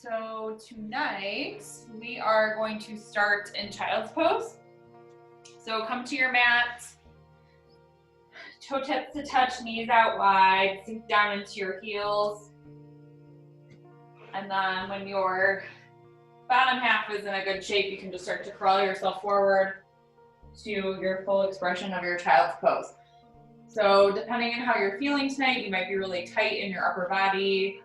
So tonight we are going to start in child's pose. So come to your mat, toe tips to touch, knees out wide, sink down into your heels. And then when your bottom half is in a good shape, you can just start to crawl yourself forward to your full expression of your child's pose. So depending on how you're feeling tonight, you might be really tight in your upper body.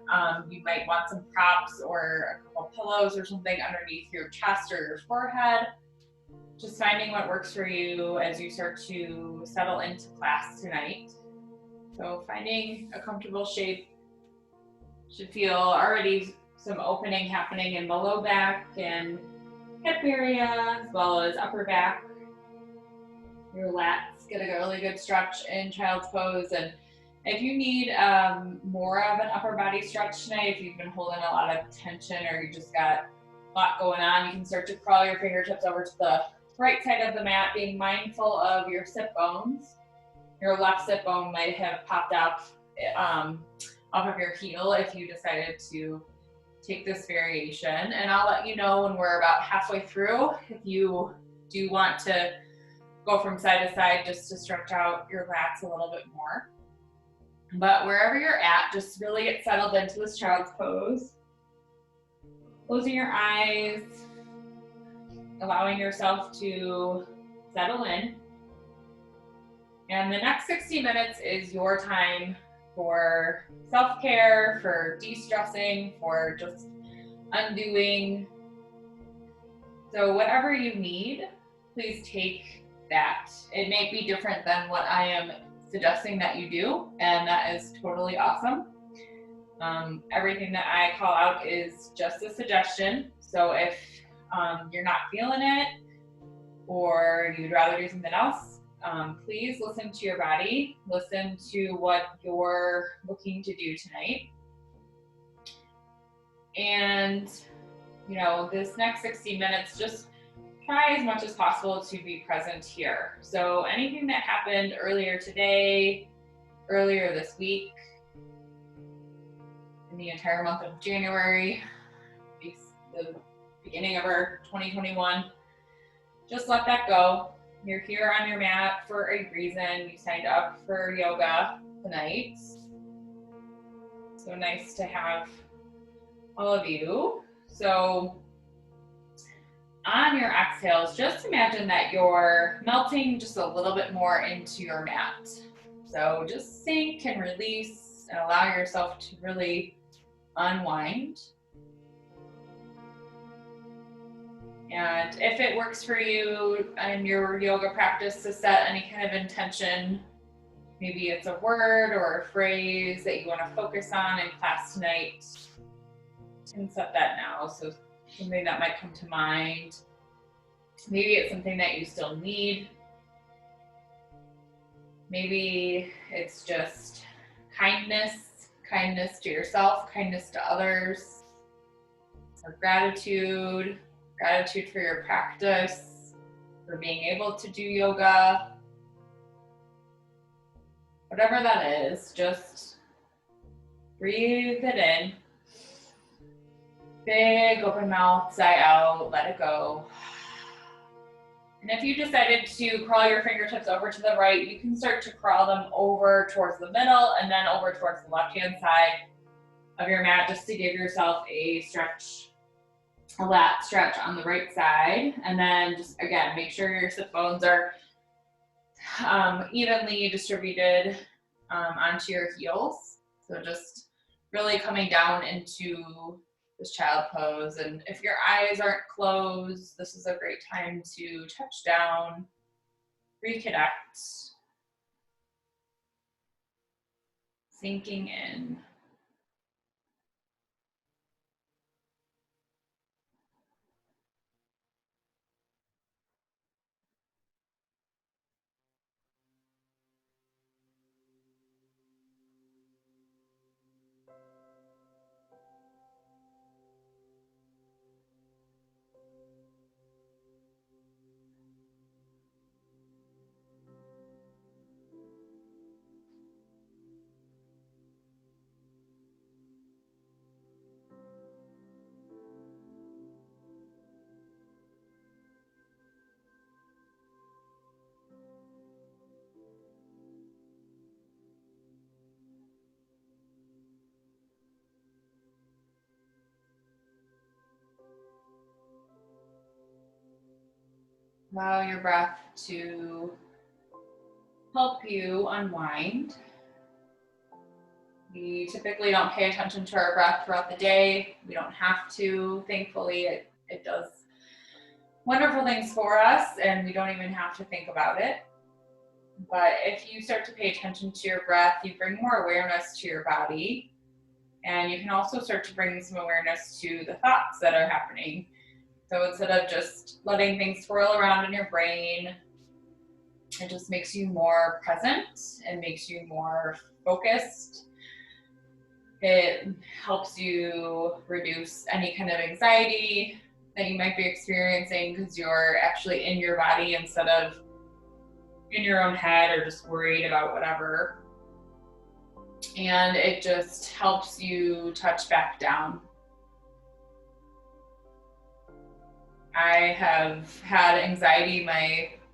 You might want some props or a couple pillows or something underneath your chest or your forehead. Just finding what works for you as you start to settle into class tonight. So finding a comfortable shape. Should feel already some opening happening in the low back and hip area, as well as upper back. Your lats get a really good stretch in child's pose. And if you need more of an upper body stretch tonight, if you've been holding a lot of tension or you just got a lot going on, you can start to crawl your fingertips over to the right side of the mat, being mindful of your sit bones. Your left sit bone might have popped off of your heel if you decided to take this variation. And I'll let you know when we're about halfway through if you do want to go from side to side just to stretch out your lats a little bit more. But wherever you're at, just really get settled into this child's pose. Closing your eyes, allowing yourself to settle in. And the next 60 minutes is your time for self-care, for de-stressing, for just undoing. So whatever you need, please take that. It may be different than what I am suggesting that you do, and that is totally awesome. Everything that I call out is just a suggestion. So if you're not feeling it or you'd rather do something else, please listen to your body, listen to what you're looking to do tonight. And, you know, this next 60 minutes, just try as much as possible to be present here. So anything that happened earlier today, earlier this week, in the entire month of January, the beginning of our 2021, just let that go. You're here on your mat for a reason. You signed up for yoga tonight. So nice to have all of you. So on your exhales, just imagine that you're melting just a little bit more into your mat. So just sink and release and allow yourself to really unwind. And if it works for you in your yoga practice to set any kind of intention, maybe it's a word or a phrase that you want to focus on in class tonight, you can set that now. So something that might come to mind. Maybe it's something that you still need. Maybe it's just kindness to yourself, kindness to others, or gratitude for your practice, for being able to do yoga. Whatever that is, just breathe it in. Big open mouth, sigh out, let it go. And if you decided to crawl your fingertips over to the right, you can start to crawl them over towards the middle and then over towards the left-hand side of your mat just to give yourself a stretch, a lat stretch on the right side. And then just, again, make sure your sit bones are evenly distributed onto your heels. So just really coming down into this child pose. And if your eyes aren't closed, this is a great time to touch down, reconnect, sinking in. Allow your breath to help you unwind. We typically don't pay attention to our breath throughout the day. We don't have to. Thankfully, it does wonderful things for us, and we don't even have to think about it. But if you start to pay attention to your breath, you bring more awareness to your body, and you can also start to bring some awareness to the thoughts that are happening. So instead of just letting things swirl around in your brain, it just makes you more present and makes you more focused. It helps you reduce any kind of anxiety that you might be experiencing because you're actually in your body instead of in your own head or just worried about whatever. And it just helps you touch back down. I have had anxiety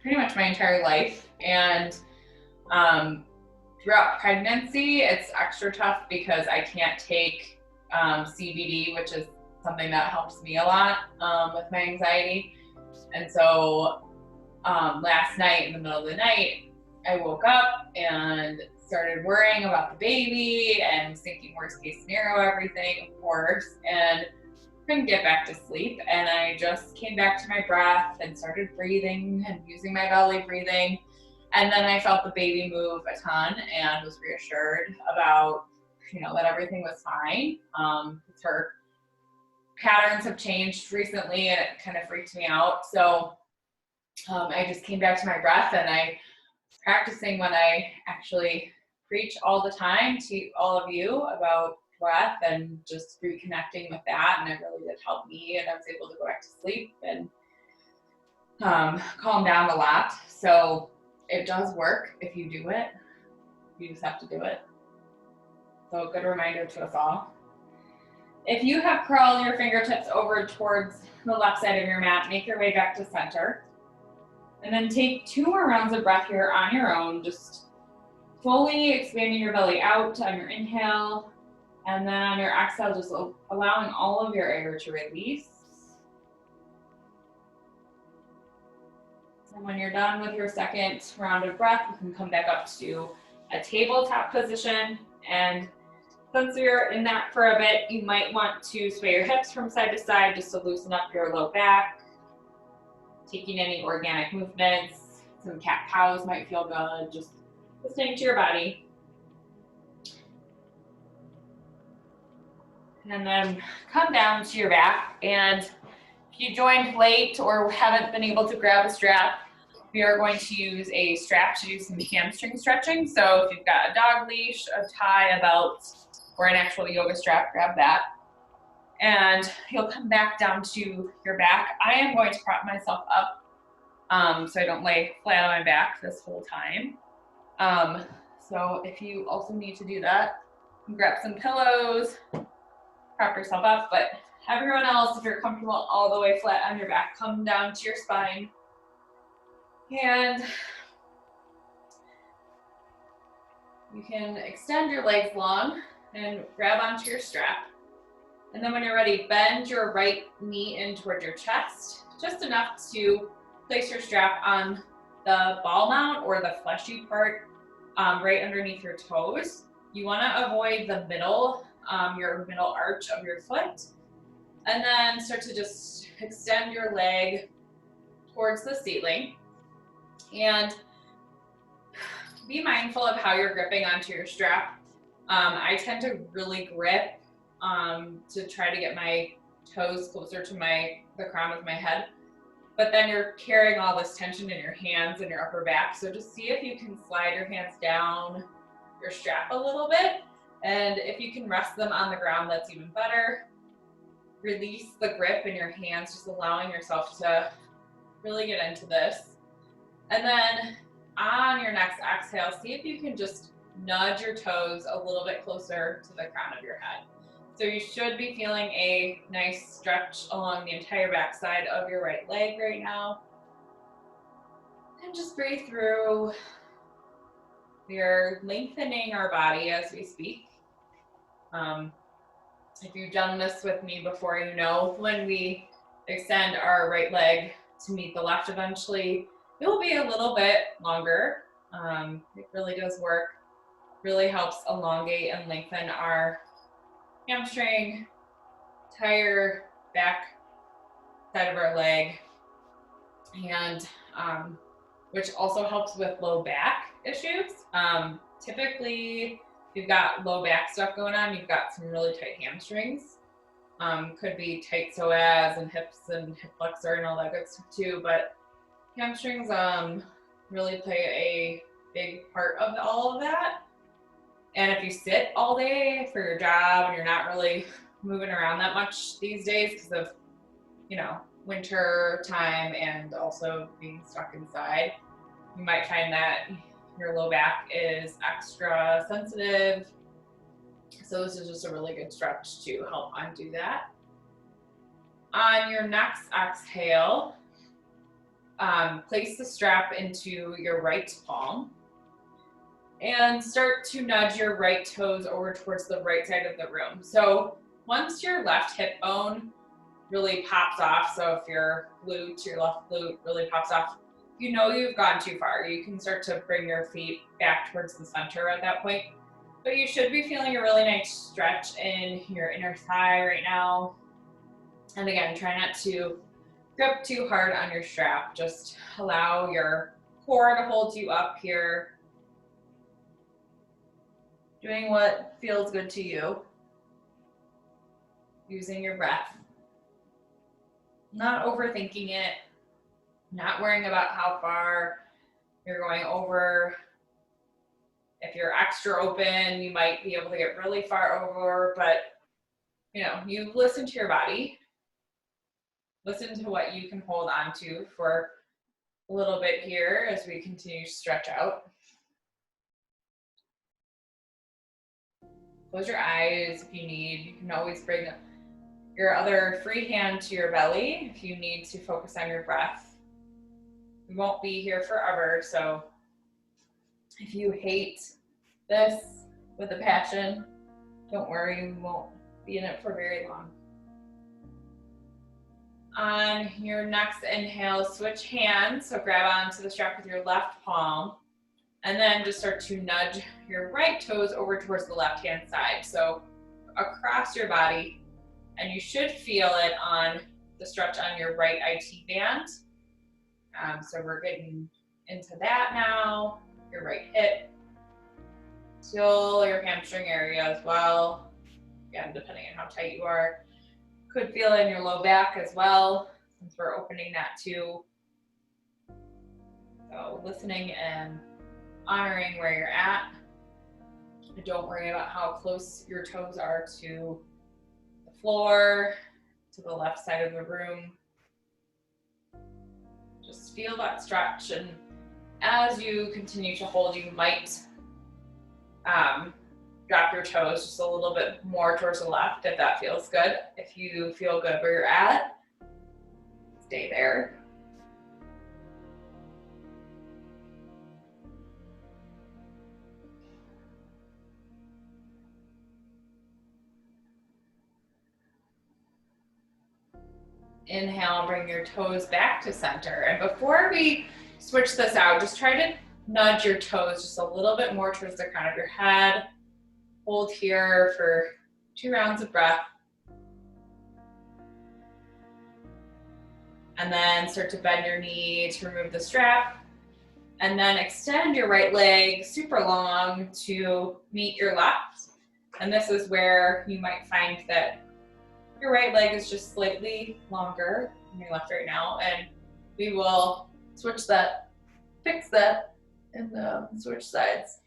pretty much my entire life, and throughout pregnancy, it's extra tough because I can't take CBD, which is something that helps me a lot with my anxiety. And so last night, in the middle of the night, I woke up and started worrying about the baby and was thinking worst case scenario, everything, of course, and couldn't get back to sleep. And I just came back to my breath and started breathing and using my belly breathing. And then I felt the baby move a ton and was reassured about, that everything was fine. Her patterns have changed recently and it kind of freaked me out. So I just came back to my breath, and I was practicing what I actually preach all the time to all of you about breath and just reconnecting with that. And it really did help me, and I was able to go back to sleep and calm down a lot. So it does work if you do it. You just have to do it. So a good reminder to us all. If you have curled your fingertips over towards the left side of your mat, make your way back to center. And then take 2 more rounds of breath here on your own, just fully expanding your belly out on your inhale. And then on your exhale, just allowing all of your air to release. And when you're done with your second round of breath, you can come back up to a tabletop position. And since you're in that for a bit, you might want to sway your hips from side to side just to loosen up your low back. Taking any organic movements, some cat-cows might feel good, just listening to your body. And then come down to your back, and if you joined late or haven't been able to grab a strap, we are going to use a strap to do some hamstring stretching. So if you've got a dog leash, a tie, a belt, or an actual yoga strap, grab that. And you'll come back down to your back. I am going to prop myself up so I don't lay flat on my back this whole time. So if you also need to do that, you can grab some pillows, prop yourself up. But everyone else, if you're comfortable all the way flat on your back, come down to your spine. And you can extend your legs long and grab onto your strap. And then when you're ready, bend your right knee in toward your chest, just enough to place your strap on the ball mount or the fleshy part right underneath your toes. You want to avoid the middle, your middle arch of your foot. And then start to just extend your leg towards the ceiling. And be mindful of how you're gripping onto your strap. I tend to really grip to try to get my toes closer to the crown of my head. But then you're carrying all this tension in your hands and your upper back. So just see if you can slide your hands down your strap a little bit. And if you can rest them on the ground, that's even better. Release the grip in your hands, just allowing yourself to really get into this. And then on your next exhale, see if you can just nudge your toes a little bit closer to the crown of your head. So you should be feeling a nice stretch along the entire backside of your right leg right now. And just breathe through. We're lengthening our body as we speak. If you've done this with me before, you know when we extend our right leg to meet the left eventually. It will be a little bit longer. It really does work. Really helps elongate and lengthen our hamstring, entire back side of our leg, and which also helps with low back issues. Typically, if you've got low back stuff going on, you've got some really tight hamstrings. Could be tight psoas and hips and hip flexor and all that good stuff too, but hamstrings really play a big part of all of that. And if you sit all day for your job and you're not really moving around that much these days because of, you know, winter time and also being stuck inside, you might find that your low back is extra sensitive. So this is just a really good stretch to help undo that. On your next exhale, place the strap into your right palm and start to nudge your right toes over towards the right side of the room. So once your left hip bone really pops off, so if your glute, your left glute really pops off, you know you've gone too far. You can start to bring your feet back towards the center at that point. But you should be feeling a really nice stretch in your inner thigh right now. And again, try not to grip too hard on your strap. Just allow your core to hold you up here. Doing what feels good to you. Using your breath. Not overthinking it. Not worrying about how far you're going over. If you're extra open, you might be able to get really far over, but you know, you listen to your body. Listen to what you can hold on to for a little bit here as we continue to stretch out. Close your eyes if you need. You can always bring your other free hand to your belly if you need to focus on your breath. We won't be here forever, so if you hate this with a passion, don't worry, we won't be in it for very long. On your next inhale, switch hands. So grab onto the strap with your left palm and then just start to nudge your right toes over towards the left-hand side. So across your body, and you should feel it on the stretch on your right IT band. So we're getting into that now, your right hip. Still your hamstring area as well. Again, depending on how tight you are. Could feel it in your low back as well, since we're opening that too. So listening and honoring where you're at. Don't worry about how close your toes are to the floor, to the left side of the room. Just feel that stretch, and as you continue to hold, you might drop your toes just a little bit more towards the left if that feels good. If you feel good where you're at, stay there. Inhale, bring your toes back to center. And before we switch this out, just try to nudge your toes just a little bit more towards the crown of your head. Hold here for 2 rounds of breath. And then start to bend your knee to remove the strap. And then extend your right leg super long to meet your left. And this is where you might find that your right leg is just slightly longer than your left right now. And we will switch that, fix that, and switch sides.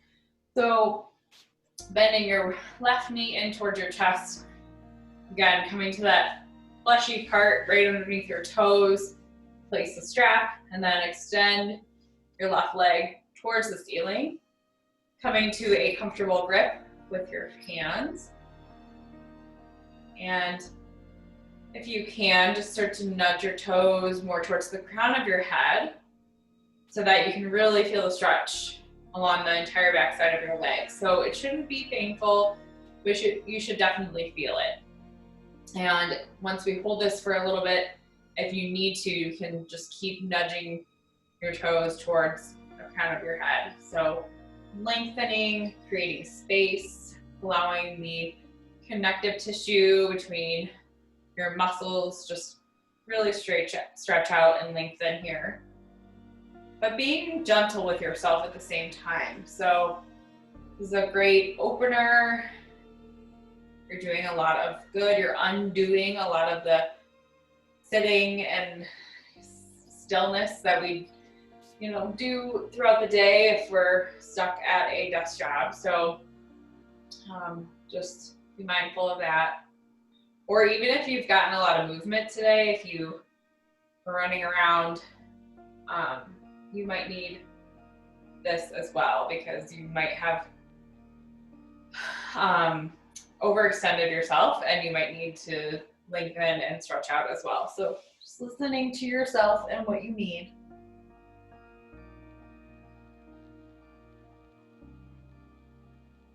So bending your left knee in towards your chest. Again, coming to that fleshy part right underneath your toes. Place the strap and then extend your left leg towards the ceiling. Coming to a comfortable grip with your hands. And if you can, just start to nudge your toes more towards the crown of your head so that you can really feel the stretch along the entire back side of your leg. So it shouldn't be painful, but you should definitely feel it. And once we hold this for a little bit, if you need to, you can just keep nudging your toes towards the crown of your head. So lengthening, creating space, allowing the connective tissue between your muscles just really stretch out and lengthen here. But being gentle with yourself at the same time. So this is a great opener. You're doing a lot of good. You're undoing a lot of the sitting and stillness that we do throughout the day if we're stuck at a desk job. So just be mindful of that. Or even if you've gotten a lot of movement today, if you are running around, you might need this as well, because you might have overextended yourself and you might need to lengthen and stretch out as well. So just listening to yourself and what you need.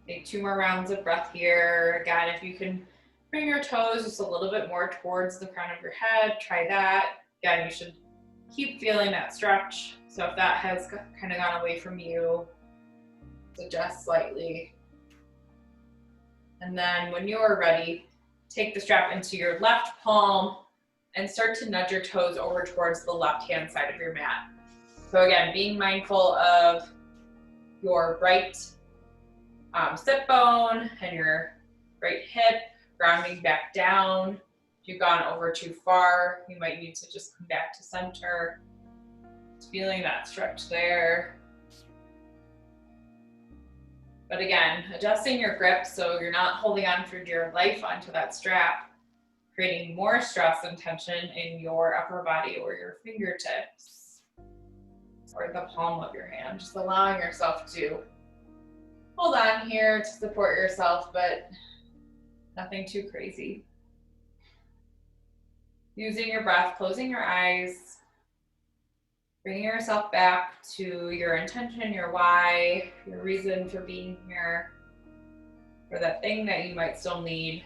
Take 2 more rounds of breath here. Again, if you can bring your toes just a little bit more towards the crown of your head, try that. Again, you should keep feeling that stretch. So if that has kind of gone away from you, adjust slightly. And then when you are ready, take the strap into your left palm and start to nudge your toes over towards the left-hand side of your mat. So again, being mindful of your right sit bone and your right hip, grounding back down. If you've gone over too far, you might need to just come back to center. Just feeling that stretch there. But again, adjusting your grip so you're not holding on for dear life onto that strap, creating more stress and tension in your upper body or your fingertips or the palm of your hand. Just allowing yourself to hold on here to support yourself, but nothing too crazy. Using your breath, closing your eyes, bringing yourself back to your intention, your why, your reason for being here, for that thing that you might still need.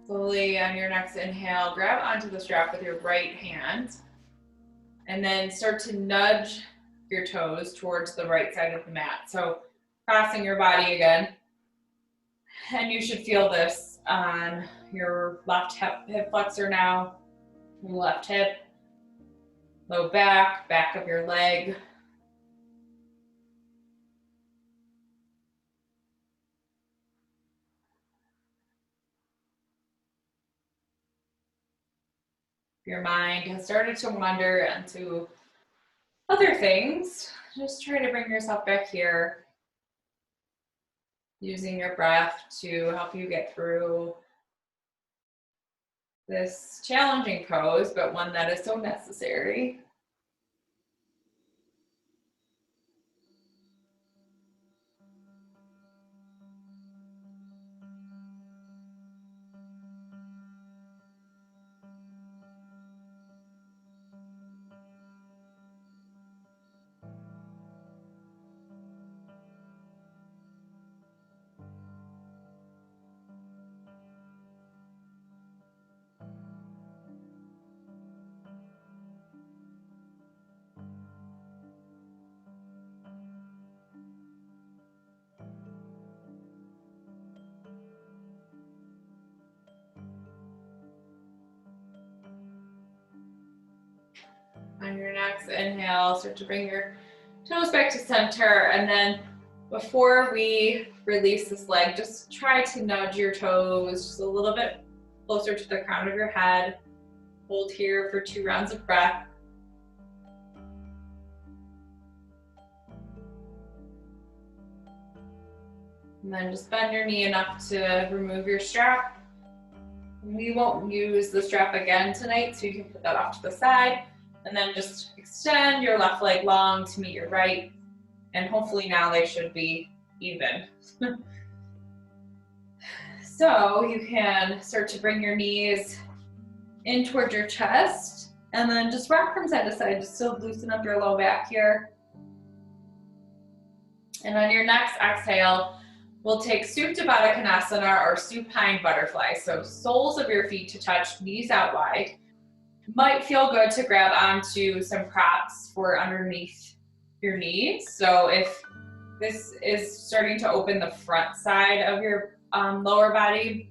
Slowly on your next inhale, grab onto the strap with your right hand and then start to nudge your toes towards the right side of the mat. So crossing your body again. And you should feel this on your left hip flexor now, your left hip, low back, back of your leg. Your mind has started to wander into other things. Just try to bring yourself back here, using your breath to help you get through this challenging pose, but one that is so necessary. On your next inhale, start to bring your toes back to center, and then before we release this leg, just try to nudge your toes just a little bit closer to the crown of your head. Hold here for 2 rounds of breath. And then just bend your knee enough to remove your strap. We won't use the strap again tonight, so you can put that off to the side. And then just extend your left leg long to meet your right And hopefully now they should be even. So you can start to bring your knees in towards your chest, and then just rock from side to side, just to loosen up your low back here. And on your next exhale, we'll take Supta Baddha Konasana or supine butterfly. So soles of your feet to touch, knees out wide. Might feel good to grab onto some props for underneath your knees. So if this is starting to open the front side of your lower body,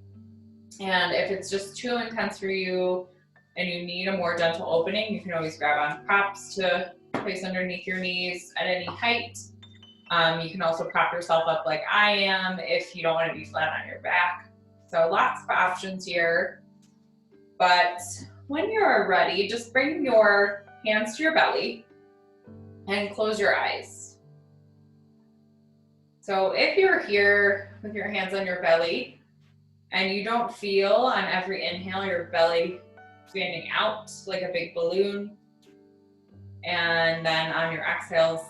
and if it's just too intense for you and you need a more gentle opening, you can always grab on props to place underneath your knees at any height. You can also prop yourself up like I am if you don't want to be flat on your back. So lots of options here. But when you're ready, just bring your hands to your belly and close your eyes. So if you're here with your hands on your belly and you don't feel on every inhale your belly expanding out like a big balloon, and then on your exhales,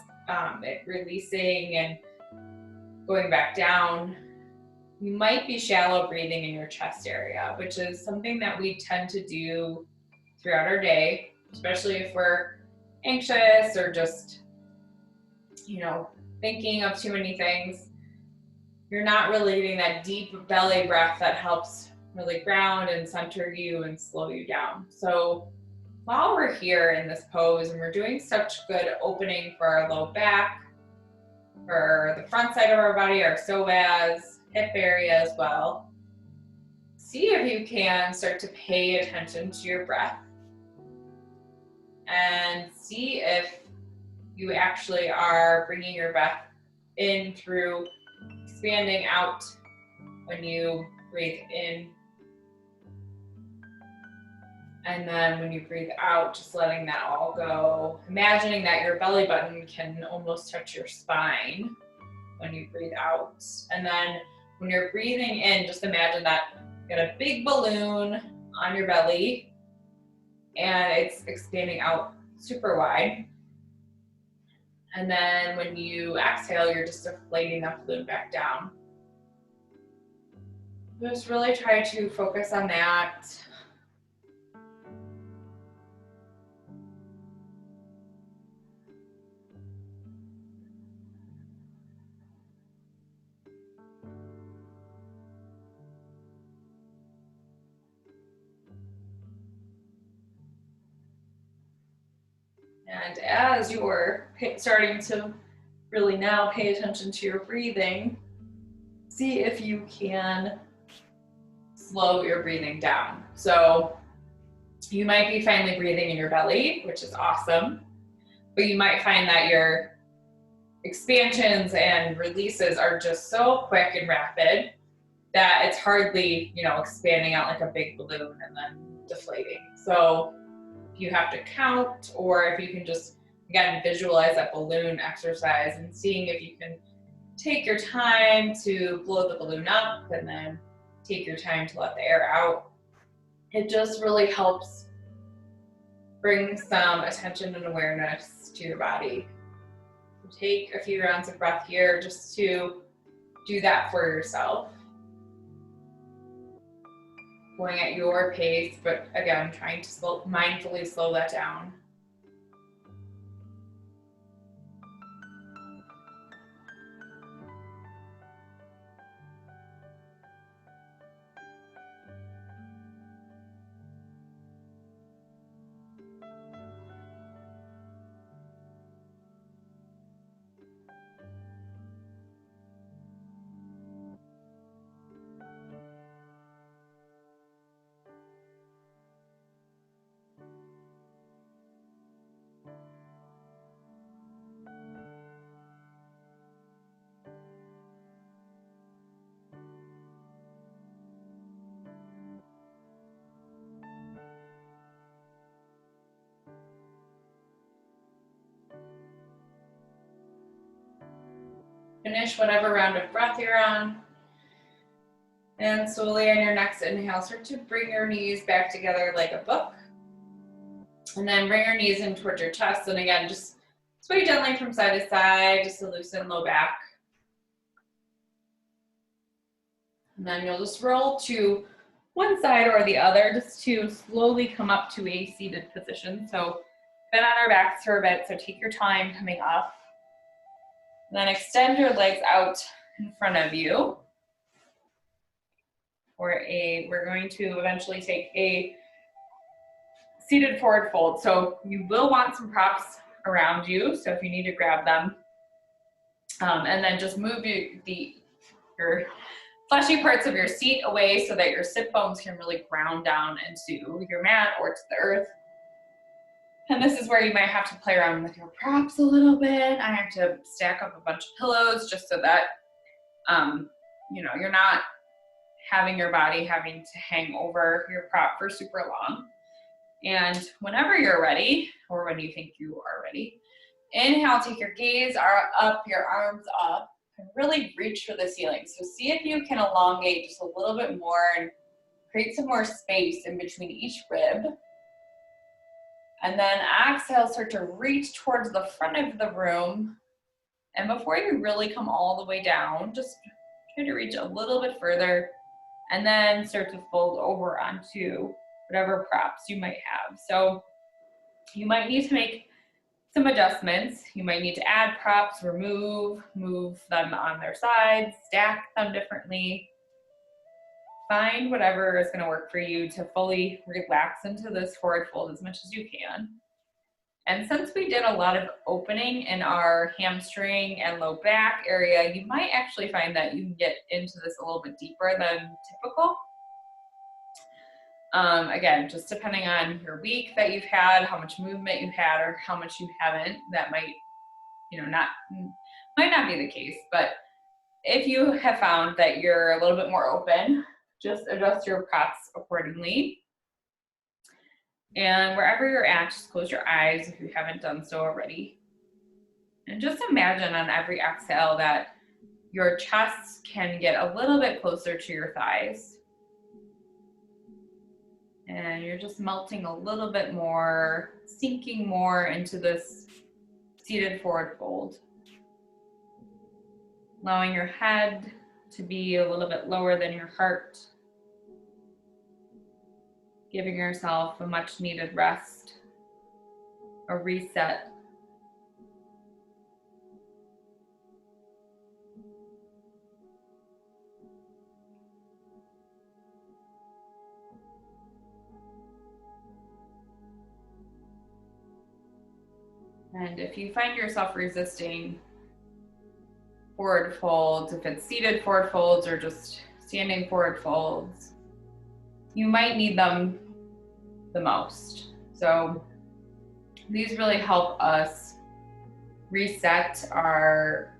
it releasing and going back down, you might be shallow breathing in your chest area, which is something that we tend to do throughout our day, especially if we're anxious or just, thinking of too many things. You're not really getting that deep belly breath that helps really ground and center you and slow you down. So while we're here in this pose and we're doing such good opening for our low back, for the front side of our body, our psoas, hip area as well, see if you can start to pay attention to your breath and see if you actually are bringing your breath in through expanding out when you breathe in. And then when you breathe out, just letting that all go. Imagining that your belly button can almost touch your spine when you breathe out. And then when you're breathing in, just imagine that you got a big balloon on your belly and it's expanding out super wide. And then when you exhale, you're just deflating that balloon back down. Just really try to focus on that. And as you're starting to really now pay attention to your breathing, see if you can slow your breathing down. So you might be finally breathing in your belly, which is awesome, but you might find that your expansions and releases are just so quick and rapid that it's hardly, expanding out like a big balloon and then deflating. So if you have to count, or if you can just, again, visualize that balloon exercise and seeing if you can take your time to blow the balloon up and then take your time to let the air out. It just really helps bring some attention and awareness to your body. Take a few rounds of breath here just to do that for yourself. Going at your pace, but again, trying to mindfully slow that down. Finish whatever round of breath you're on. And slowly on your next inhale, start to bring your knees back together like a book. And then bring your knees in towards your chest. And again, just Sway gently from side to side, just to loosen low back. And then you'll just roll to one side or the other, just to slowly come up to a seated position. So been on our backs for a bit, so take your time coming up. And then extend your legs out in front of you. We're going to eventually take a seated forward fold. So you will want some props around you, so if you need to grab them. And then just move your fleshy parts of your seat away so that your sit bones can really ground down into your mat or to the earth. And this is where you might have to play around with your props a little bit. I have to stack up a bunch of pillows just so that you're not having your body having to hang over your prop for super long. And whenever you're ready, or when you think you are ready, inhale, take your gaze up, your arms up, and really reach for the ceiling. So see if you can elongate just a little bit more and create some more space in between each rib. And then exhale, start to reach towards the front of the room. And before you really come all the way down, just try to reach a little bit further and then start to fold over onto whatever props you might have. So you might need to make some adjustments. You might need to add props, move them on their sides, stack them differently. Find whatever is going to work for you to fully relax into this forward fold as much as you can. And since we did a lot of opening in our hamstring and low back area, you might actually find that you can get into this a little bit deeper than typical. Again, just depending on your week that you've had, how much movement you've had, or how much you haven't, that might not be the case. But if you have found that you're a little bit more open, just adjust your props accordingly. And wherever you're at, just close your eyes if you haven't done so already. And just imagine on every exhale that your chest can get a little bit closer to your thighs. And you're just melting a little bit more, sinking more into this seated forward fold. Allowing your head to be a little bit lower than your heart. Giving yourself a much needed rest, a reset. And if you find yourself resisting forward folds, if it's seated forward folds or just standing forward folds, you might need them the most. So these really help us reset our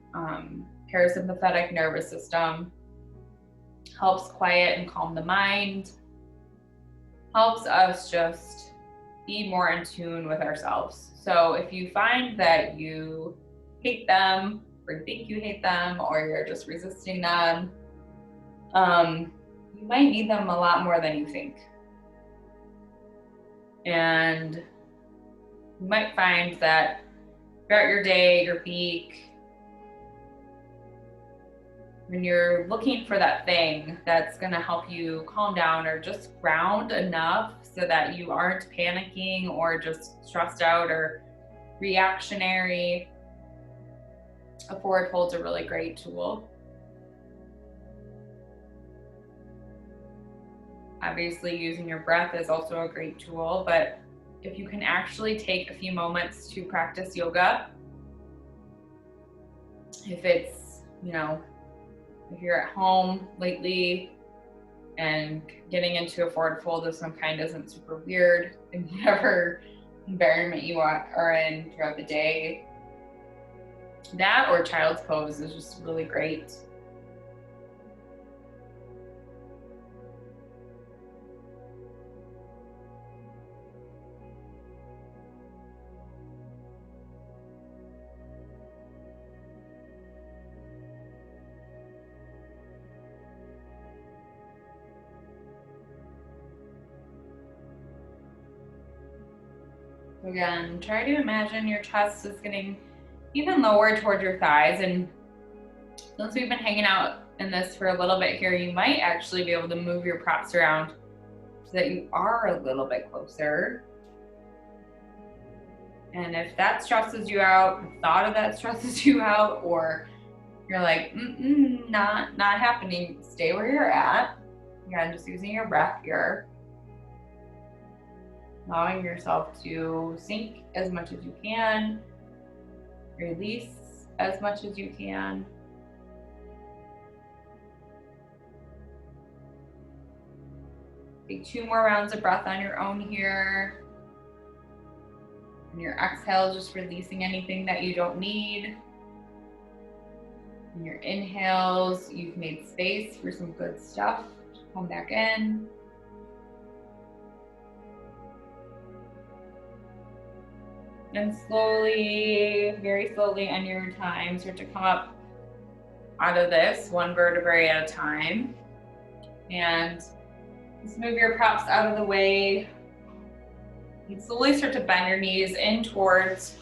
parasympathetic nervous system, helps quiet and calm the mind, helps us just be more in tune with ourselves. So if you find that you hate them, or think you hate them, or you're just resisting them, you might need them a lot more than you think. And you might find that throughout your day, your week, when you're looking for that thing that's going to help you calm down or just ground enough so that you aren't panicking or just stressed out or reactionary, a forward fold's a really great tool. Obviously, using your breath is also a great tool, but if you can actually take a few moments to practice yoga, if it's, if you're at home lately and getting into a forward fold of some kind isn't super weird in whatever environment you are in throughout the day, that or child's pose is just really great. Again, try to imagine your chest is getting even lower towards your thighs. And since we've been hanging out in this for a little bit here, you might actually be able to move your props around so that you are a little bit closer. And if that stresses you out, the thought of that stresses you out, or you're like, not happening, stay where you're at. Again, just using your breath here. Allowing yourself to sink as much as you can. Release as much as you can. Take 2 more rounds of breath on your own here. And your exhale, just releasing anything that you don't need. And your inhales, you've made space for some good stuff. Come back in. And slowly, very slowly on your time, start to come up out of this, 1 vertebrae at a time. And just move your props out of the way. And slowly start to bend your knees in towards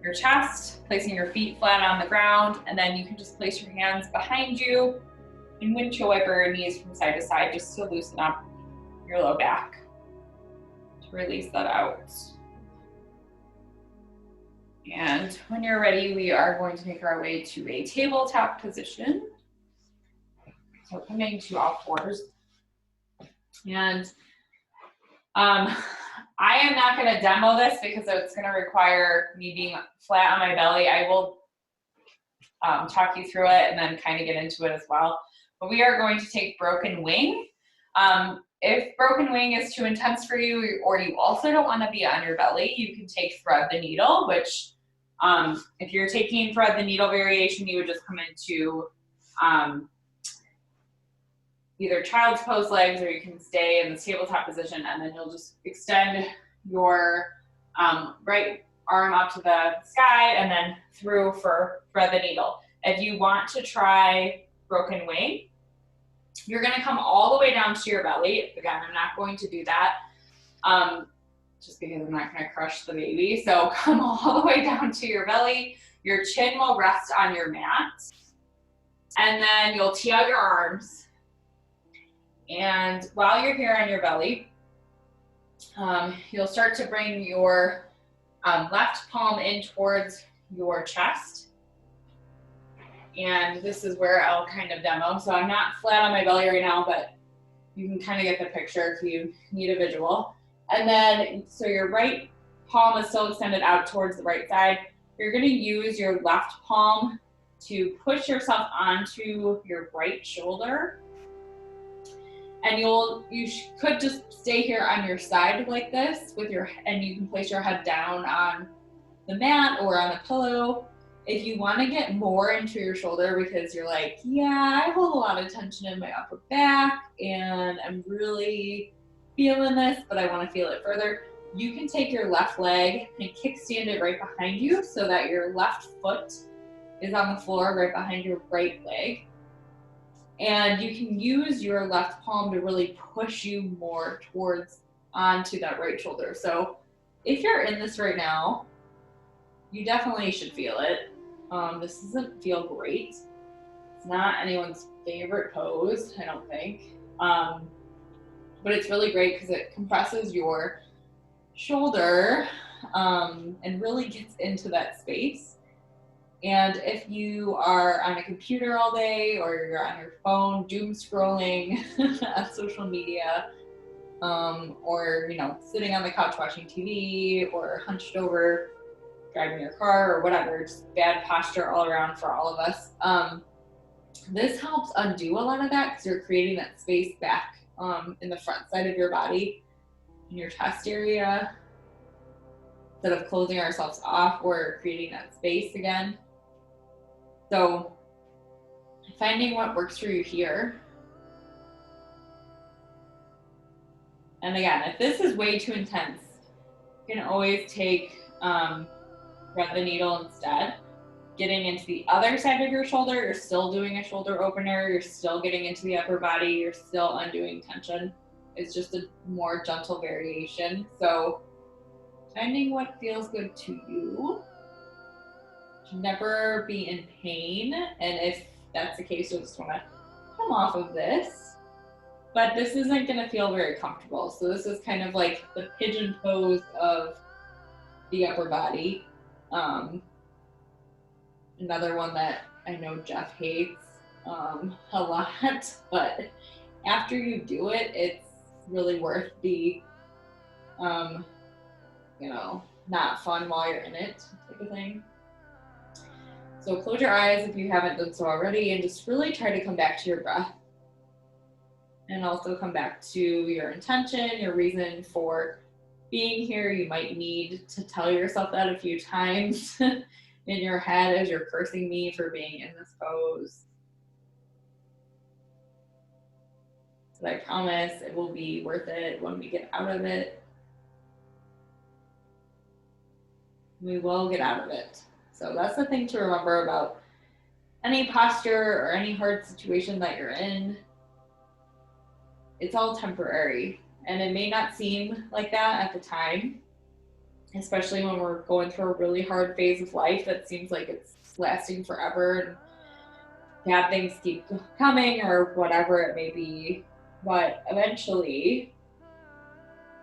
your chest, placing your feet flat on the ground, and then you can just place your hands behind you and windshield wiper your knees from side to side just to loosen up your low back, to release that out. And when you're ready, we are going to make our way to a tabletop position. So coming to all fours. And I am not going to demo this because it's going to require me being flat on my belly. I will talk you through it and then kind of get into it as well. But we are going to take broken wing. If broken wing is too intense for you, or you also don't want to be on your belly, you can take thread the needle, which if you're taking thread the needle variation, you would just come into either child's pose legs, or you can stay in the tabletop position, and then you'll just extend your right arm up to the sky and then through for thread the needle. If you want to try broken wing, you're going to come all the way down to your belly. Again, I'm not going to do that just because I'm not going to crush the baby. So come all the way down to your belly. Your chin will rest on your mat. And then you'll tee out your arms. And while you're here on your belly, you'll start to bring your left palm in towards your chest. And this is where I'll kind of demo. So I'm not flat on my belly right now, but you can kind of get the picture if you need a visual. And then, so your right palm is still extended out towards the right side. You're going to use your left palm to push yourself onto your right shoulder. And you could just stay here on your side like this and you can place your head down on the mat or on a pillow. If you want to get more into your shoulder because you're like, yeah, I hold a lot of tension in my upper back and I'm really feeling this, but I want to feel it further, you can take your left leg and kickstand it right behind you so that your left foot is on the floor right behind your right leg. And you can use your left palm to really push you more onto that right shoulder. So if you're in this right now, you definitely should feel it. This doesn't feel great. It's not anyone's favorite pose, I don't think. But it's really great because it compresses your shoulder and really gets into that space. And if you are on a computer all day or you're on your phone doom scrolling on social media, or sitting on the couch watching TV or hunched over driving your car or whatever, just bad posture all around for all of us. This helps undo a lot of that because you're creating that space back in the front side of your body, in your chest area. Instead of closing ourselves off, we're creating that space again. So finding what works for you here. And again, if this is way too intense, you can always take thread the needle instead. Getting into the other side of your shoulder, you're still doing a shoulder opener, you're still getting into the upper body, you're still undoing tension. It's just a more gentle variation. So finding what feels good to you. should never be in pain. And if that's the case, you'll just want to come off of this. But this isn't going to feel very comfortable. So this is kind of like the pigeon pose of the upper body. Another one that I know Jeff hates a lot, but after you do it, it's really worth the, not fun while you're in it type of thing. So close your eyes if you haven't done so already, and just really try to come back to your breath. And also come back to your intention, your reason for being here. You might need to tell yourself that a few times in your head as you're cursing me for being in this pose. But I promise it will be worth it when we get out of it. We will get out of it. So that's the thing to remember about any posture or any hard situation that you're in. It's all temporary, and it may not seem like that at the time, especially when we're going through a really hard phase of life that seems like it's lasting forever and bad things keep coming or whatever it may be. But eventually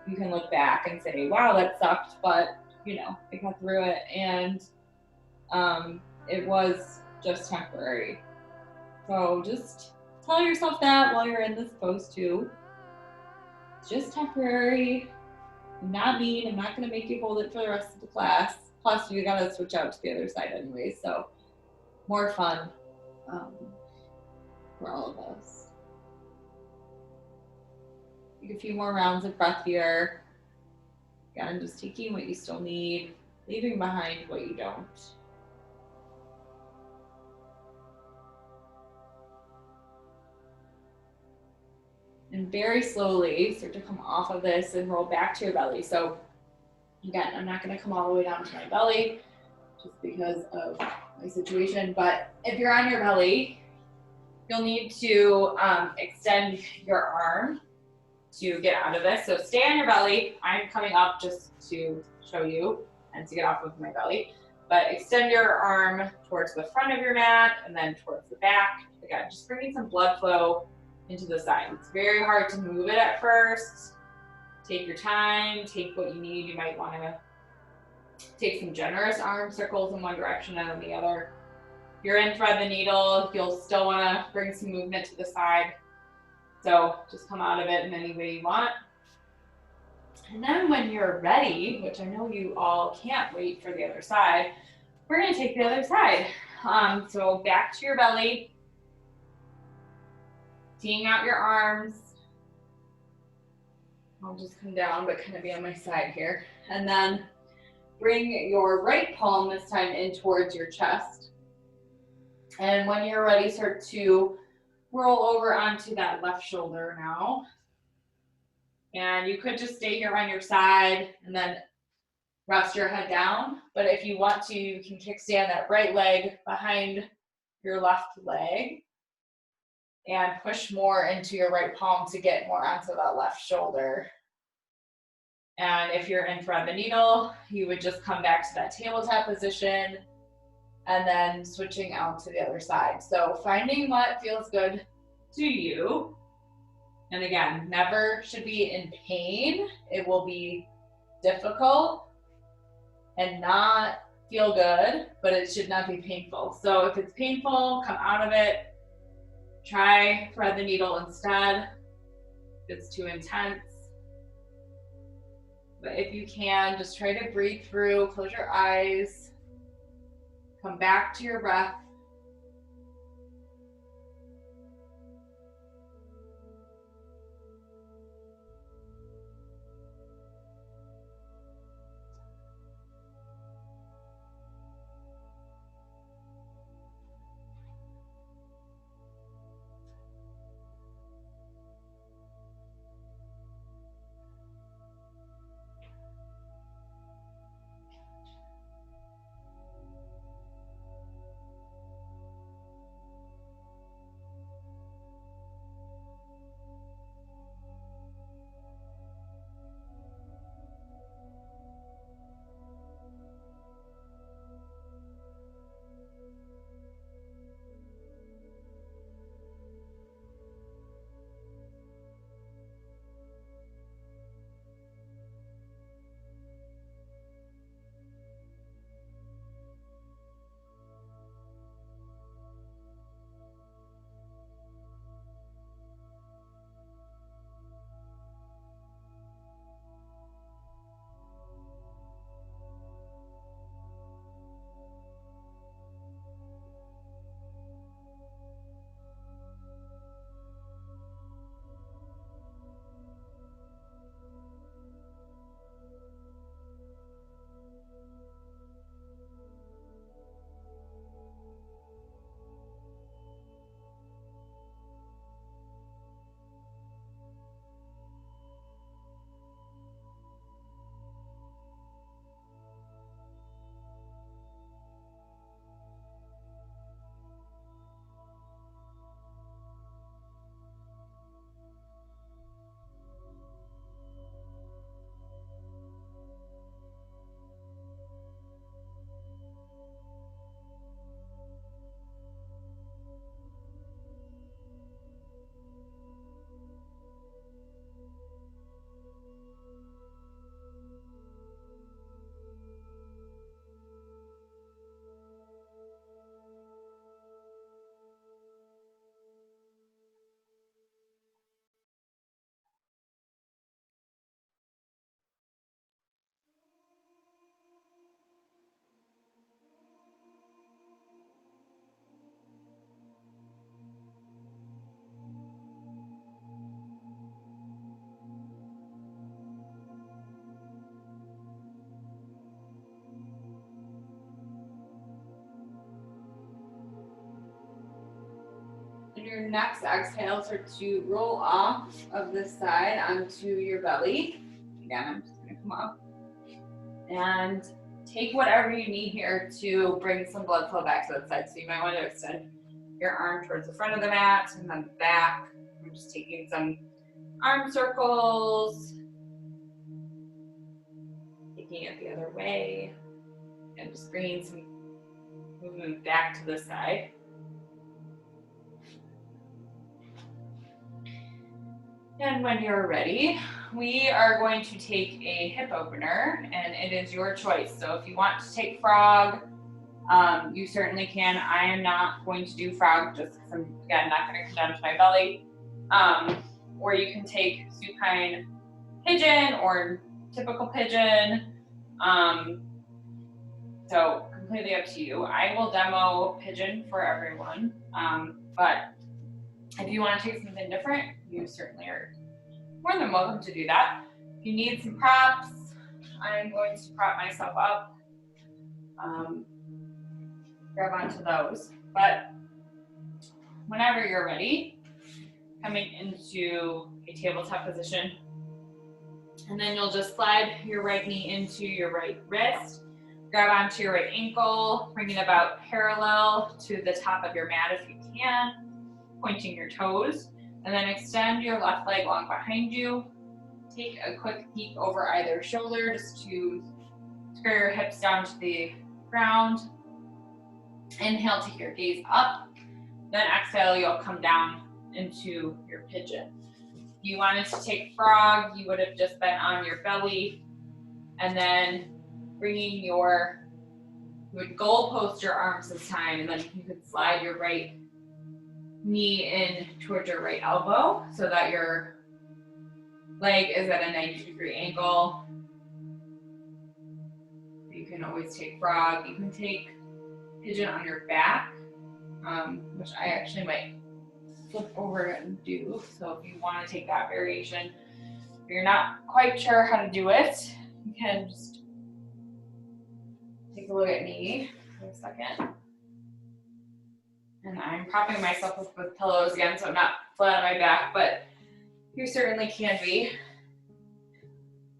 you can look back and say, wow, that sucked, but I got through it, and it was just temporary. So just tell yourself that while you're in this pose too. It's just temporary. I'm not mean. I'm not going to make you hold it for the rest of the class. Plus, you got to switch out to the other side anyway, so more fun for all of us. Take a few more rounds of breath here. Again, just taking what you still need, leaving behind what you don't. And very slowly start to come off of this and roll back to your belly. So again, I'm not going to come all the way down to my belly just because of my situation. But if you're on your belly, you'll need to extend your arm to get out of this. So stay on your belly. I'm coming up just to show you and to get off of my belly. But extend your arm towards the front of your mat and then towards the back. Again, just bringing some blood flow into the side. It's very hard to move it at first. Take your time, take what you need. You might want to take some generous arm circles in one direction and then the other. If you're in thread the needle, you'll still want to bring some movement to the side. So just come out of it in any way you want. And then when you're ready, which I know you all can't wait for the other side, we're going to take the other side. So back to your belly. Teeing out your arms. I'll just come down, but kind of be on my side here. And then bring your right palm this time in towards your chest. And when you're ready, start to roll over onto that left shoulder now. And you could just stay here on your side and then rest your head down. But if you want to, you can kickstand that right leg behind your left leg and push more into your right palm to get more onto that left shoulder. And if you're in thread the needle, you would just come back to that tabletop position and then switching out to the other side. So finding what feels good to you. And again, never should be in pain. It will be difficult and not feel good, but it should not be painful. So if it's painful, come out of it. Try thread the needle instead if it's too intense. But if you can, just try to breathe through, close your eyes, come back to your breath. And your next exhale, start to roll off of this side onto your belly. Again, I'm just gonna come up. And take whatever you need here to bring some blood flow back to that side. So you might want to extend your arm towards the front of the mat and then the back. I'm just taking some arm circles, taking it the other way, and just bringing some movement back to the side. And when you're ready, we are going to take a hip opener, and it is your choice. So if you want to take frog, you certainly can. I am not going to do frog just because I'm, again, not going to come down to my belly. Or you can take supine pigeon or typical pigeon. So completely up to you. I will demo pigeon for everyone. But if you want to take something different, you certainly are more than welcome to do that. If you need some props, I'm going to prop myself up. Grab onto those. But whenever you're ready, coming into a tabletop position, and then you'll just slide your right knee into your right wrist, grab onto your right ankle, bring it about parallel to the top of your mat if you can, pointing your toes, and then extend your left leg long behind you. Take a quick peek over either shoulder just to square your hips down to the ground. Inhale, take your gaze up. Then exhale, you'll come down into your pigeon. If you wanted to take frog, you would have just been on your belly, and then bringing you would goal post your arms this time, and then you could slide your right knee in towards your right elbow so that your leg is at a 90-degree angle. You can always take frog. You can take pigeon on your back, which I actually might flip over and do. So if you want to take that variation, if you're not quite sure how to do it, you can just take a look at me for a second. And I'm propping myself up with pillows again, so I'm not flat on my back, but you certainly can be.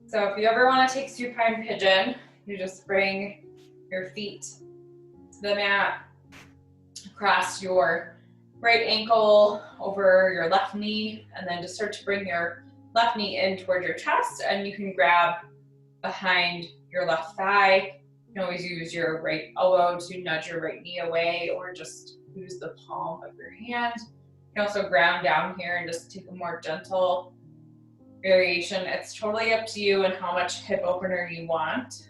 So if you ever want to take supine pigeon, you just bring your feet to the mat, across your right ankle over your left knee, and then just start to bring your left knee in toward your chest, and you can grab behind your left thigh. You can always use your right elbow to nudge your right knee away, or just use the palm of your hand. You can also ground down here and just take a more gentle variation. It's totally up to you and how much hip opener you want.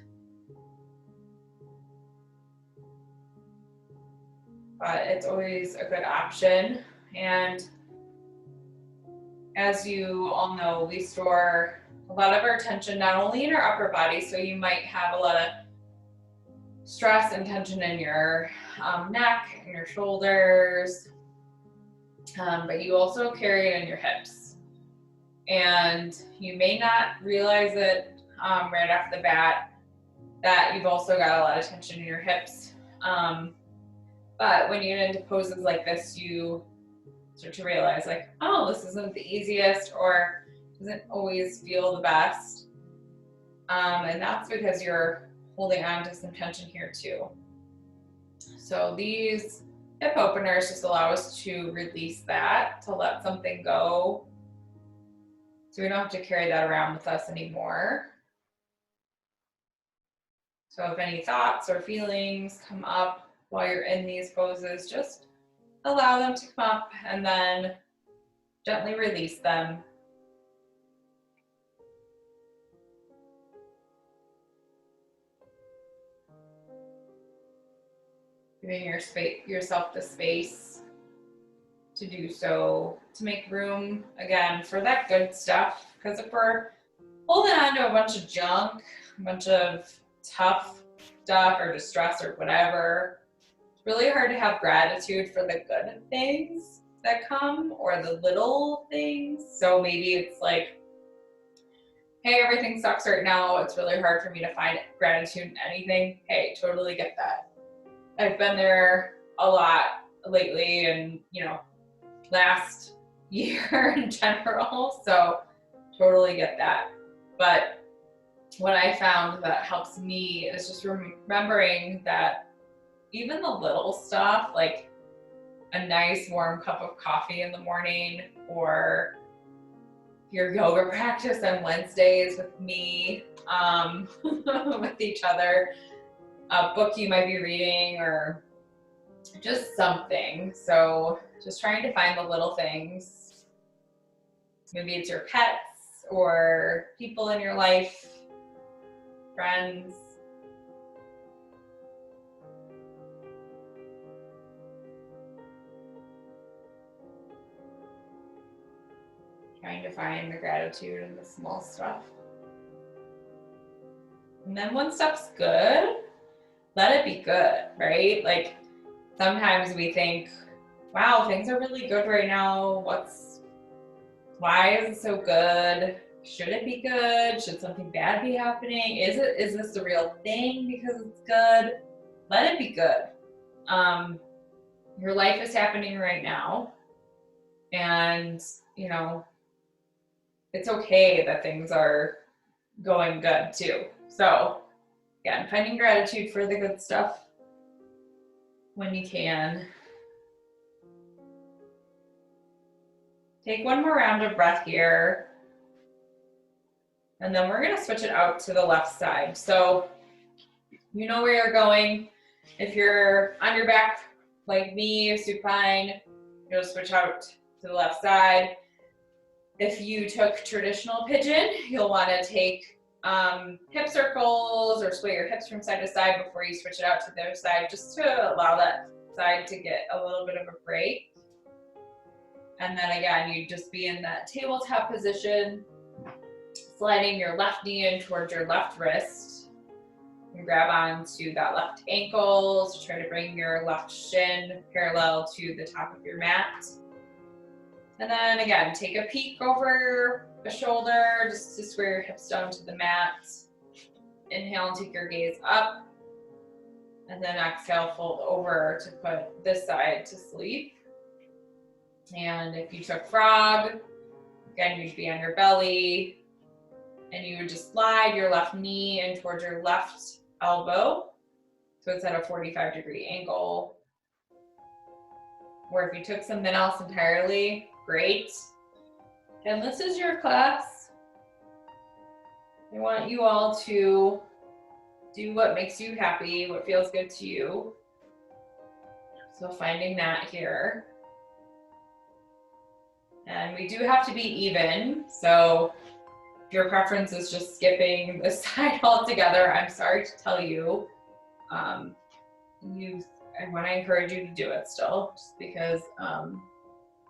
But it's always a good option. And as you all know, we store a lot of our tension not only in our upper body, so you might have a lot of stress and tension in your neck and your shoulders, but you also carry it in your hips. And you may not realize it right off the bat that you've also got a lot of tension in your hips. But when you get into poses like this, you start to realize like, oh, this isn't the easiest, or doesn't always feel the best. And that's because you're holding on to some tension here too. So these hip openers just allow us to release that, to let something go. So we don't have to carry that around with us anymore. So if any thoughts or feelings come up while you're in these poses, just allow them to come up and then gently release them. Giving yourself the space to do so, to make room, again, for that good stuff. Because if we're holding on to a bunch of junk, a bunch of tough stuff or distress or whatever, it's really hard to have gratitude for the good things that come, or the little things. So maybe it's like, hey, everything sucks right now. It's really hard for me to find gratitude in anything. Hey, totally get that. I've been there a lot lately, and last year in general, so totally get that. But what I found that helps me is just remembering that even the little stuff, like a nice warm cup of coffee in the morning, or your yoga practice on Wednesdays with me, with each other, a book you might be reading, or just something. So just trying to find the little things. Maybe it's your pets or people in your life, friends. Trying to find the gratitude in the small stuff. And then when stuff's good, let it be good, right? Like sometimes we think, wow, things are really good right now. Why is it so good? Should it be good? Should something bad be happening? Is this the real thing because it's good? Let it be good. Your life is happening right now. And, it's okay that things are going good too. So, again, finding gratitude for the good stuff when you can. Take one more round of breath here. And then we're going to switch it out to the left side. So, you know where you're going. If you're on your back like me, supine, you'll switch out to the left side. If you took traditional pigeon, you'll want to take hip circles or sway your hips from side to side before you switch it out to the other side, just to allow that side to get a little bit of a break. And then again, you just be in that tabletop position, sliding your left knee in towards your left wrist. And grab onto that left ankle to try to bring your left shin parallel to the top of your mat. And then again, take a peek over the shoulder just to square your hips down to the mat. Inhale and take your gaze up. And then exhale, fold over to put this side to sleep. And if you took frog, again, you'd be on your belly. And you would just slide your left knee in towards your left elbow. So it's at a 45-degree angle. Or if you took something else entirely, great. And this is your class. I want you all to do what makes you happy, what feels good to you. So finding that here. And we do have to be even. So if your preference is just skipping this side altogether, I'm sorry to tell you. I want to encourage you to do it still, just because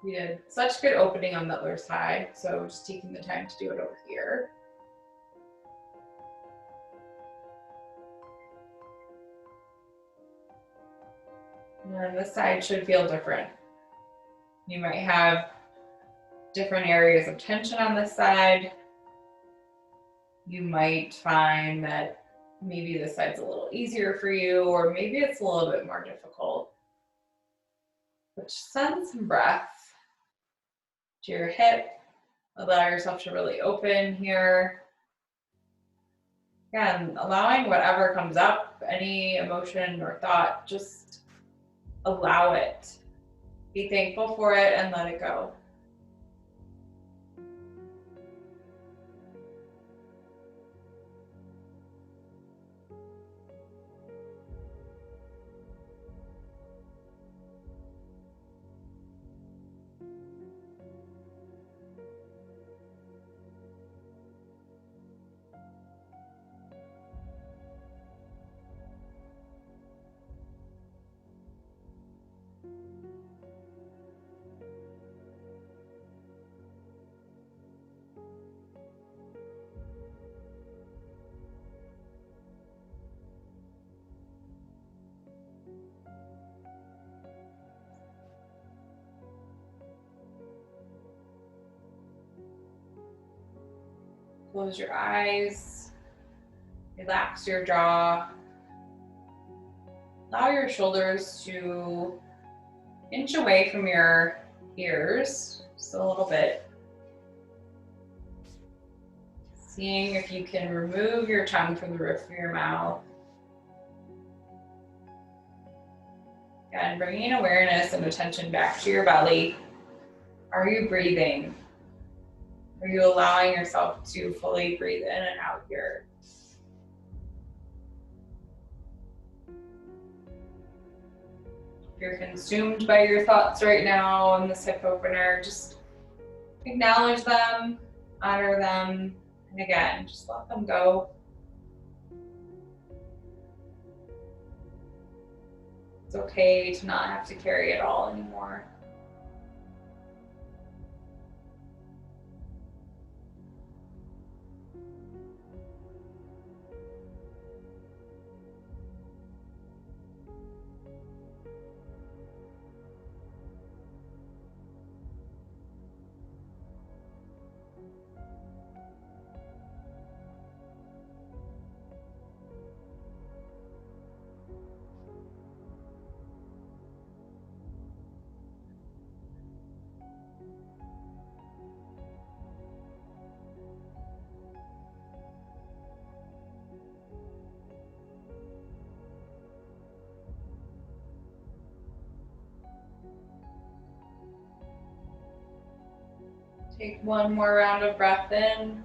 we did such good opening on the other side. So just taking the time to do it over here. And this side should feel different. You might have different areas of tension on this side. You might find that maybe this side's a little easier for you, or maybe it's a little bit more difficult. But send some breath to your hip. Allow yourself to really open here. Again, allowing whatever comes up, any emotion or thought, just allow it. Be thankful for it and let it go. Close your eyes, relax your jaw. Allow your shoulders to inch away from your ears just a little bit. Seeing if you can remove your tongue from the roof of your mouth. Again, bringing awareness and attention back to your belly. Are you breathing? Are you allowing yourself to fully breathe in and out here? If you're consumed by your thoughts right now in this hip opener, just acknowledge them, honor them, and again, just let them go. It's okay to not have to carry it all anymore. Take one more round of breath in.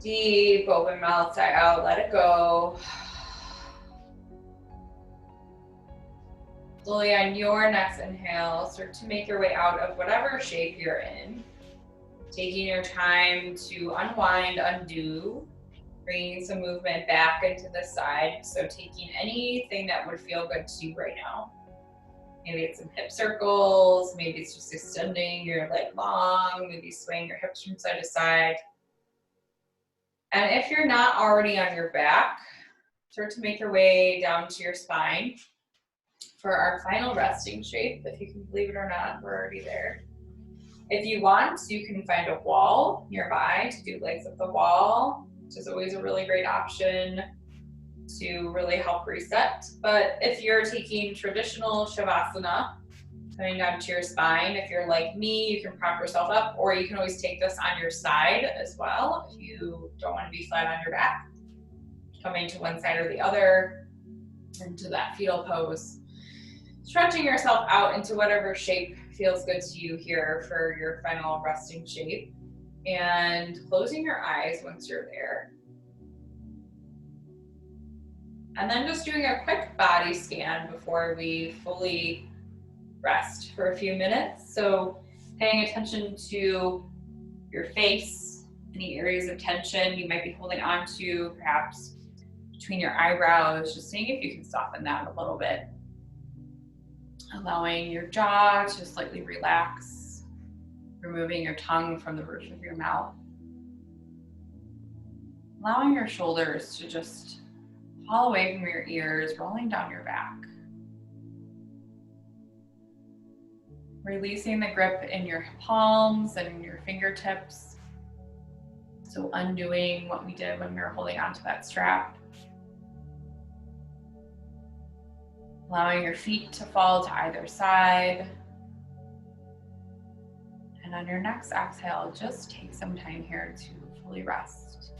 Deep open mouth, sigh out, let it go. Slowly on your next inhale, start to make your way out of whatever shape you're in. Taking your time to unwind, undo, bringing some movement back into the side. So taking anything that would feel good to you right now. Maybe it's some hip circles, maybe it's just extending your leg long, maybe swaying your hips from side to side. And if you're not already on your back, start to make your way down to your spine for our final resting shape. If you can believe it or not, we're already there. If you want, you can find a wall nearby to do legs up the wall, which is always a really great option to really help reset. But if you're taking traditional Shavasana, coming down to your spine, if you're like me, you can prop yourself up, or you can always take this on your side as well if you don't want to be flat on your back. Coming to one side or the other into that fetal pose. Stretching yourself out into whatever shape feels good to you here for your final resting shape. And closing your eyes once you're there. And then just doing a quick body scan before we fully rest for a few minutes. So paying attention to your face, any areas of tension you might be holding on to, perhaps between your eyebrows, just seeing if you can soften that a little bit. Allowing your jaw to slightly relax, removing your tongue from the roof of your mouth. Allowing your shoulders to just fall away from your ears, rolling down your back. Releasing the grip in your palms and your fingertips. So undoing what we did when we were holding onto that strap. Allowing your feet to fall to either side. And on your next exhale, just take some time here to fully rest.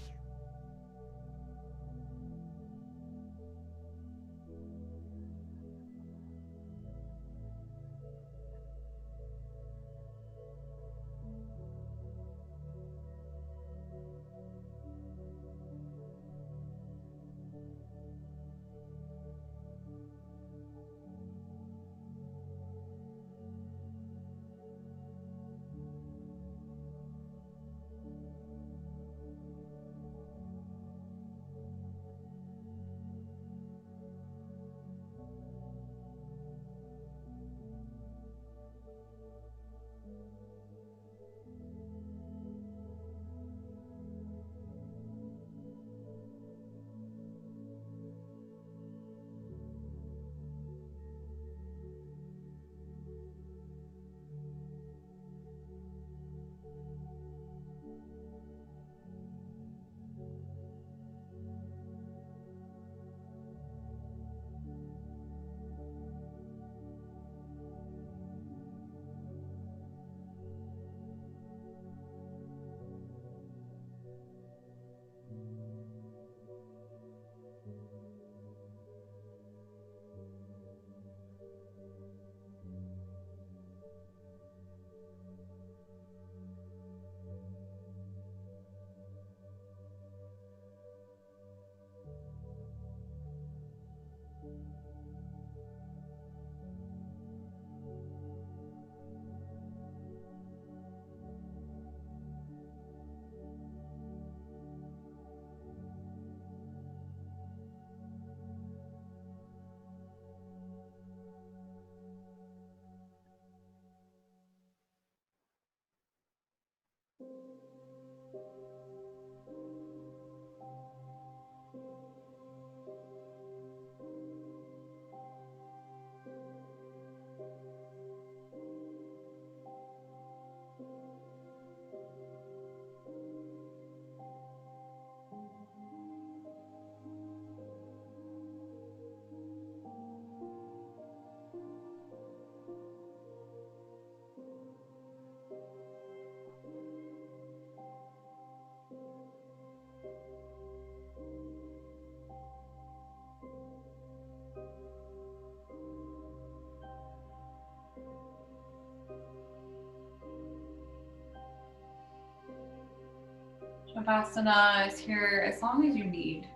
Shavasana is here as long as you need.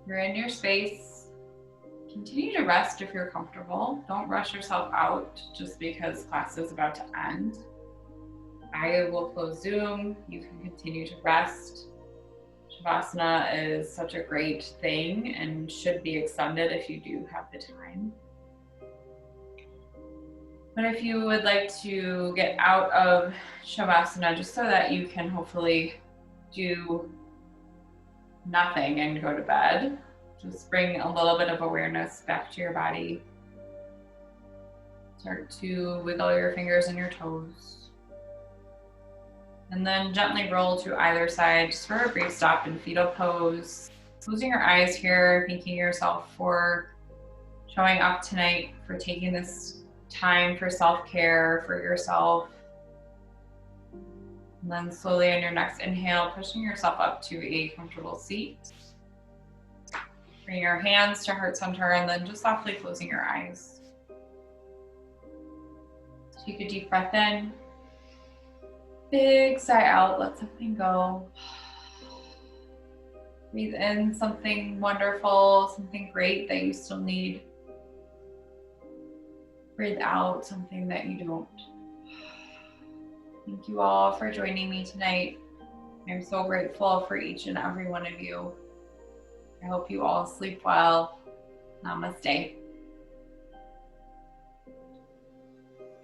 You're in your space. Continue to rest if you're comfortable. Don't rush yourself out just because class is about to end. I will close Zoom. You can continue to rest. Shavasana is such a great thing and should be extended if you do have the time. But if you would like to get out of Shavasana just so that you can hopefully do nothing and go to bed, just bring a little bit of awareness back to your body. Start to wiggle your fingers and your toes. And then gently roll to either side just for a brief stop in fetal pose. Closing your eyes here, thanking yourself for showing up tonight, for taking this time for self-care for yourself. And then slowly on your next inhale, pushing yourself up to a comfortable seat. Bring your hands to heart center and then just softly closing your eyes. Take a deep breath in. Big sigh out, let something go. Breathe in something wonderful, something great that you still need. Breathe out something that you don't. Thank you all for joining me tonight. I'm so grateful for each and every one of you. I hope you all sleep well. Namaste.